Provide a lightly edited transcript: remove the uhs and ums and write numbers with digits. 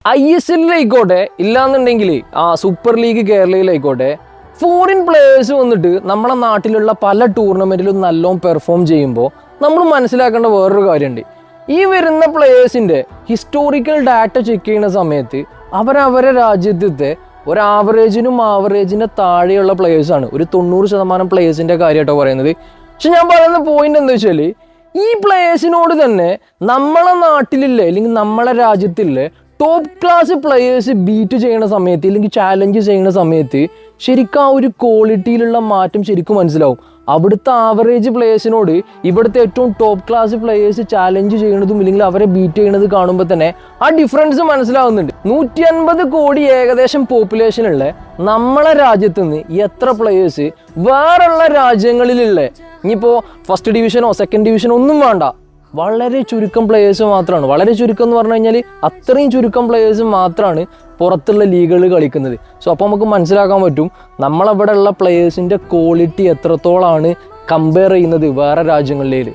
ISL-ലായിക്കോട്ടെ ഇല്ലാന്നുണ്ടെങ്കിൽ super league കേരളയിലായിക്കോട്ടെ foreign players വന്നിട്ട് നമ്മുടെ നാട്ടിലുള്ള പല ടൂർണമെന്റിലും നല്ലോണം പെർഫോം ചെയ്യുമ്പോൾ നമ്മൾ മനസ്സിലാക്കേണ്ട വേറൊരു കാര്യമുണ്ട്. ഈ വരുന്ന പ്ലേയേഴ്സിന്റെ ഹിസ്റ്റോറിക്കൽ ഡാറ്റ ചെക്ക് ചെയ്യുന്ന സമയത്ത് അവരവരെ രാജ്യത്തെ ഒരു ആവറേജിന്റെ താഴെയുള്ള പ്ലേയേഴ്സാണ്. ഒരു 90% പ്ലേയേഴ്സിന്റെ കാര്യമായിട്ടോ പറയുന്നത്. പക്ഷെ ഞാൻ പറയുന്ന പോയിന്റ് എന്താ വെച്ചാൽ ഈ പ്ലേയേഴ്സിനോട് തന്നെ നമ്മളെ നാട്ടിലില്ലേ അല്ലെങ്കിൽ നമ്മളെ രാജ്യത്തിലെ ടോപ്പ് ക്ലാസ് പ്ലേയേഴ്സ് ബീറ്റ് ചെയ്യുന്ന സമയത്ത് അല്ലെങ്കിൽ ചാലഞ്ച് ചെയ്യുന്ന സമയത്ത് ശരിക്കും ആ ഒരു ക്വാളിറ്റിയിലുള്ള മാറ്റം ശരിക്കും മനസ്സിലാവും. അവിടുത്തെ ആവറേജ് പ്ലേയേഴ്സിനോട് ഇവിടുത്തെ ഏറ്റവും ടോപ്പ് ക്ലാസ് പ്ലേയേഴ്സ് ചാലഞ്ച് ചെയ്യുന്നതും ഇല്ലെങ്കിൽ അവരെ ബീറ്റ് ചെയ്യുന്നത് കാണുമ്പോൾ തന്നെ ആ ഡിഫറൻസ് മനസ്സിലാവുന്നുണ്ട്. 150 കോടി ഏകദേശം പോപ്പുലേഷനുള്ള നമ്മളെ രാജ്യത്ത് നിന്ന് എത്ര പ്ലേയേഴ്സ് വേറുള്ള രാജ്യങ്ങളിലുള്ള ഇനിയിപ്പോൾ ഫസ്റ്റ് ഡിവിഷനോ സെക്കൻഡ് ഡിവിഷനോ ഒന്നും വേണ്ട, വളരെ ചുരുക്കം പ്ലേയേഴ്സ് മാത്രമാണ്. വളരെ ചുരുക്കം എന്ന് പറഞ്ഞു കഴിഞ്ഞാൽ അത്രയും ചുരുക്കം പ്ലേയേഴ്സ് മാത്രമാണ് പുറത്തുള്ള ലീഗുകളിൽ കളിക്കുന്നത്. സോ അപ്പോൾ നമുക്ക് മനസ്സിലാക്കാൻ പറ്റും നമ്മളവിടെ ഉള്ള പ്ലേയേഴ്സിൻ്റെ ക്വാളിറ്റി എത്രത്തോളമാണ് കമ്പയർ ചെയ്യുന്നത് വേറെ രാജ്യങ്ങളിലേക്ക്.